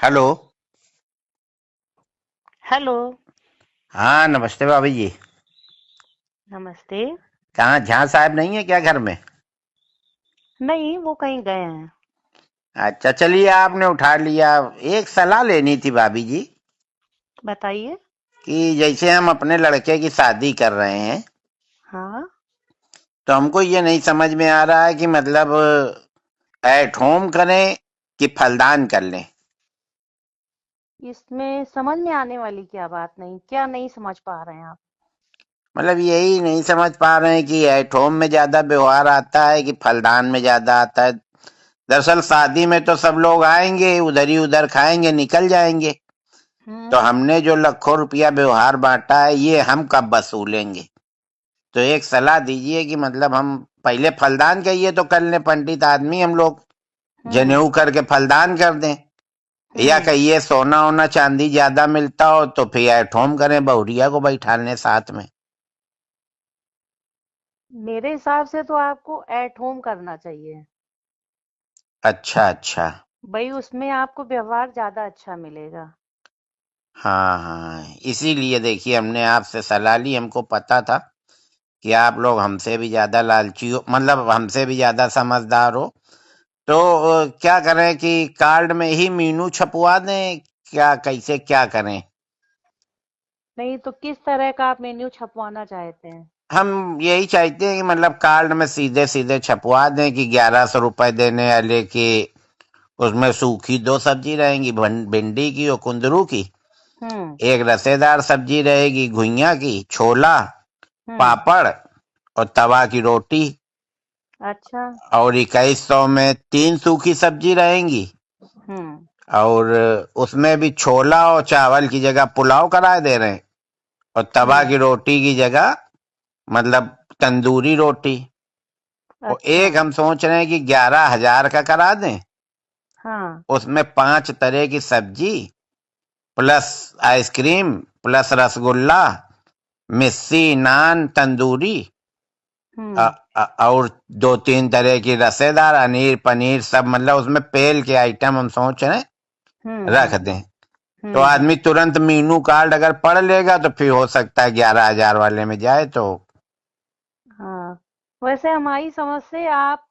Hello. Hello. हाँ, नमस्ते भाभी जी। नमस्ते। कहाँ जहाँ साहब नहीं है क्या घर में? नहीं, वो कहीं गए हैं। अच्छा, चलिए आपने उठा लिया। एक सलाह लेनी थी भाभी जी बताइए। कि जैसे हम अपने लड़के की शादी कर रहे हैं, हाँ। तो हमको ये नहीं समझ में आ रहा है कि मतलब एट होम करें कि फलदान कर लें। इसमें समझ में आने वाली क्या बात नहीं, क्या नहीं समझ पा रहे हैं आप? मतलब यही नहीं समझ पा रहे हैं कि एट होम में ज्यादा व्यवहार आता है कि फलदान में ज्यादा आता है। दरअसल शादी में तो सब लोग आएंगे, उधर ही उधर खाएंगे, निकल जाएंगे। तो हम्म। हमने जो लाखों रुपया व्यवहार बांटा है, ये हम कब वसूलेंगे? तो एक सलाह दीजिए कि मतलब हम पहले फलदान कहिए तो कर लें, पंडित आदमी हम लोग, हम्म। जनेऊ करके फलदान कर दें। या हम्म। कहिए सोना ओना चांदी ज्यादा मिलता हो तो फिर एट होम करें, बहुरिया को बैठा लें साथ में। मेरे हिसाब से तो आपको एट होम करना चाहिए। अच्छा अच्छा। भाई उसमें आपको व्यवहार ज्यादा अच्छा मिलेगा। हाँ हाँ, इसीलिए देखिए हमने आपसे सलाह ली। हमको पता था कि आप लोग हमसे भी ज्यादा लालची हो, मतलब हमसे भी ज्यादा समझदार हो। तो क्या करें कि कार्ड में ही मीनू छपवा दें, क्या कैसे क्या करें? नहीं तो किस तरह का आप मेन्यू छपवाना चाहते हैं? हम यही चाहते हैं कि मतलब कार्ड में सीधे सीधे छपवा दें कि 1100 रुपए देने वाले के, उसमें सूखी दो सब्जी रहेंगी, भिंडी की और कुंदरू की। हम्म। एक रसेदार सब्जी रहेगी घुइयां की, छोला, हम्म। पापड़ और तवा की रोटी। अच्छा। और 2100 में 3 सूखी सब्जी रहेंगी। हम्म। और उसमें भी छोला और चावल की जगह पुलाव करा दे रहे हैं। और तवा हम्म। की रोटी की जगह मतलब तंदूरी रोटी। और अच्छा। एक हम सोच रहे हैं कि 11,000 का करा दें। हाँ। उसमें 5 तरह की सब्जी प्लस आइसक्रीम प्लस रसगुल्ला, मिस्सी, नान, तंदूरी, हम्म। और 2-3 तरह की रसेदार, अनीर पनीर सब, मतलब उसमें पेल के आइटम हम सोच रहे हैं हम्म। रख हम्म। दें। तो हम्म। आदमी तुरंत मीनू कार्ड अगर पढ़ लेगा तो फिर हो सकता है 11,000 वाले में जाए तो। हाँ, वैसे हमारी समझ से आप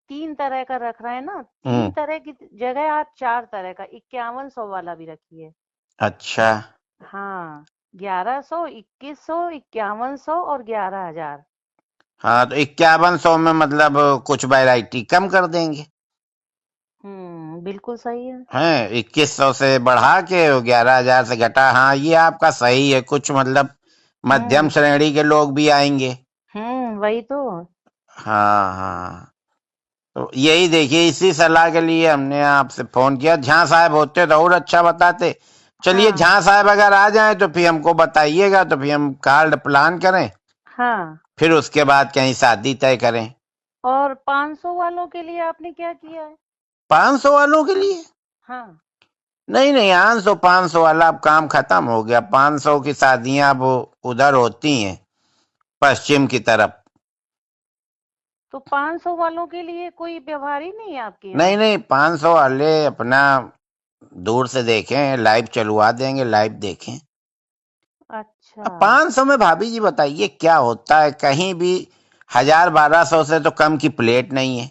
3 तरह का रख रहे हैं ना, 3 हम्म। तरह की जगह आप 4 तरह का 5100 वाला भी रखिए। अच्छा। हाँ, 1100, 2100, 5100 और 11,000। हाँ, तो 5100 में मतलब कुछ वैरायटी कम कर देंगे। बिल्कुल सही है। हैं, 2100 से बढ़ा के 11,000 से घटा। हाँ, ये आपका सही है। कुछ मतलब मध्यम हम्म। श्रेणी के लोग भी आएंगे। वही तो। हाँ हाँ। तो यही देखिए, इसी सलाह के लिए हमने आपसे फोन किया। झा साहब होते तो और अच्छा बताते। चलिए, हाँ। झा साहब अगर आ जाए तो फिर हमको बताइएगा, तो फिर हम कार्ड प्लान करें, हाँ। फिर उसके बाद कहीं शादी तय करें। और 500 वालों के लिए आपने क्या किया है? 500 वालों के लिए? हाँ। नहीं नहीं, 500 वाला अब काम खत्म हो गया। 500 की शादियां अब उधर होती हैं, पश्चिम की तरफ। तो 500 वालों के लिए कोई व्यवहार ही नहीं है आपके नहीं यहाँ? नहीं, 500 वाले अपना दूर से देखें, लाइव चलवा देंगे, लाइव देखें। अच्छा। अब 500 में भाभी जी बताइए क्या होता है? कहीं भी 1000-1200 से तो कम की प्लेट नहीं है।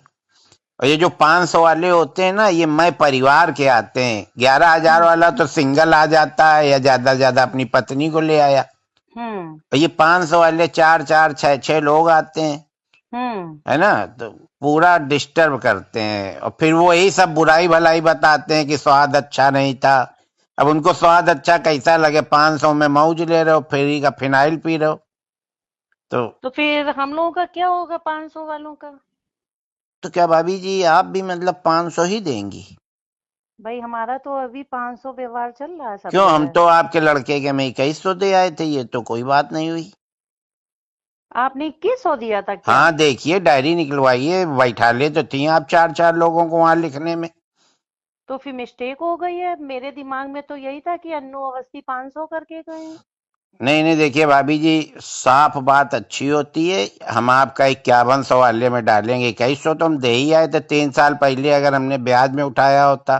और ये जो 500 वाले होते हैं ना, ये मैं परिवार के आते हैं। 11,000 हम्म। वाला तो सिंगल आ जाता है या ज्यादा से ज्यादा अपनी पत्नी को ले आया। हम्म। और ये 500 वाले चार चार छह छह लोग आते हैं, हम्म। है ना? तो पूरा डिस्टर्ब करते हैं और फिर वो यही सब बुराई भलाई बताते हैं कि स्वाद अच्छा नहीं था। अब उनको स्वाद अच्छा कैसा लगे? 500 में मौज ले रहे हो, फ्री का फिनाइल पी रहे हो। तो तो फिर हम लोगों का क्या होगा 500 वालों का? तो क्या भाभी जी आप भी मतलब 500 ही देंगी? भाई हमारा तो अभी 500 व्यवहार चल रहा है सब क्यों, हम जगह। तो आपके लड़के के में 2100 दे आए थे, ये तो कोई बात नहीं हुई। आपने 2100 दिया था क्या? हाँ, देखिए डायरी निकलवाइए, बैठा ले तो थी आप चार चार लोगों को वहां लिखने में। तो फिर मिस्टेक हो गई है, मेरे दिमाग में तो यही था कि अन्नू अवस्थी 500 करके गए हैं। नहीं नहीं, देखिए भाभी जी, साफ बात अच्छी होती है। हम आपका 5100 वाले में डालेंगे। 2100 तो हम दे ही आए थे 3 साल पहले, अगर हमने ब्याज में उठाया होता।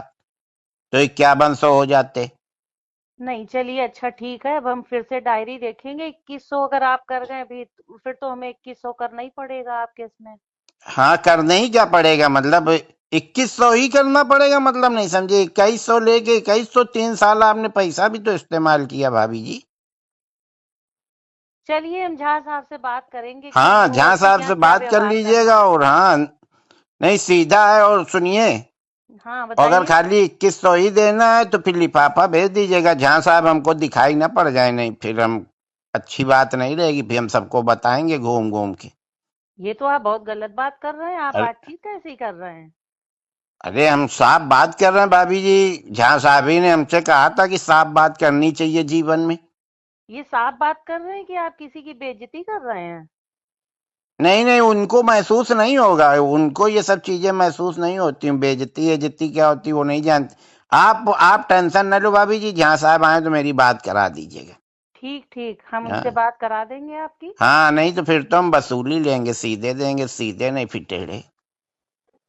तो 5100 हो जाते। नहीं, चलिए अच्छा ठीक है, अब हम फिर से डायरी देखेंगे। 2100 अगर आप कर गए भी, फिर तो हमें 2100 करना ही पड़ेगा आपके इसमें। हाँ, करने ही क्या पड़ेगा, मतलब 2100 ही करना पड़ेगा, मतलब नहीं समझे। 2100 लेके 2100, 3 साल आपने पैसा भी तो इस्तेमाल किया भाभी जी। चलिए हम झा साहब से बात करेंगे कि हाँ, वो झा आपके साहब यहाँ से क्या बात कर व्यवहार कर लीजिएगा। रहा है। और हाँ, नहीं सीधा है। और सुनिए, हाँ अगर बताइए। खाली 2100 ही देना है तो फिर लिफाफा भेज दीजिएगा। झा साहब हमको दिखाई ना पड़ जाए, नहीं फिर हम अच्छी बात नहीं रहेगी, फिर हम सबको बताएंगे घूम घूम के। ये तो आप बहुत गलत बात कर रहे हैं, आप अरे बातचीत कैसी कर रहे हैं। अरे, हम साफ बात कर रहे हैं भाभी जी। झा साहब ही ने हमसे कहा था कि साफ बात करनी चाहिए जीवन में। ये साफ बात कर रहे हैं कि आप किसी की बेइज्जती कर रहे हैं। नहीं नहीं, उनको महसूस नहीं होगा, उनको ये सब चीजें महसूस नहीं होती। बेइज्जती इज्जती क्या होती वो नहीं जानती। आप टेंशन न लो भाभी जी, जहाँ साहब आए तो मेरी बात करा दीजिएगा। ठीक ठीक, हम उनसे हाँ बात करा देंगे आपकी। हाँ, नहीं तो फिर तो हम वसूली लेंगे, सीधे देंगे, सीधे नहीं फिर टेढ़े।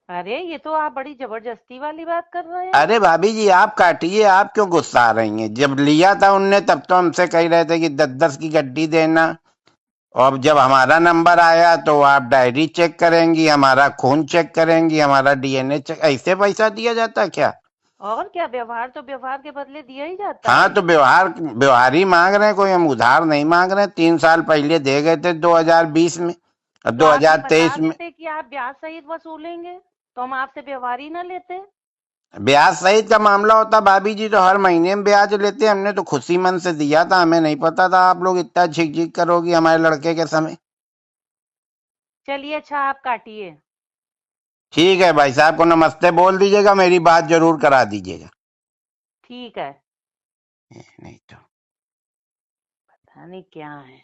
अरे ये तो आप बड़ी जबरदस्ती वाली बात कर रहे हैं। अरे भाभी जी, आप काटिए, आप क्यों गुस्सा आ रही हैं। जब लिया था उनने तब तो हमसे कह रहे थे कि 10-10 की गड्डी देना। और अब जब हमारा नंबर आया तो आप डायरी चेक करेंगी, हमारा खून चेक करेंगी, हमारा डीएनए चेक। ऐसे पैसा दिया जाता है क्या। और क्या, व्यवहार तो व्यवहार के बदले दिया ही जाता हाँ, है। तो व्यवहार व्यवहार ही मांग रहे हैं, कोई हम उधार नहीं मांग रहे हैं। 3 साल पहले दे गए थे 2020 में और तो आप ये बता 2023 में। देते कि आप ब्याज सहित वसूलेंगे, तो हम आपसे व्यवहार ही ना लेते। ब्याज सहित का मामला होता भाभी जी तो हर महीने में ब्याज लेते। हमने तो खुशी मन से दिया था, हमें नहीं पता था आप लोग इतना झिक झिक करोगी हमारे लड़के के समय। चलिए अच्छा, आप काटिए। ठीक है, भाई साहब को नमस्ते बोल दीजिएगा, मेरी बात जरूर करा दीजिएगा। ठीक है। नहीं तो पता नहीं क्या है।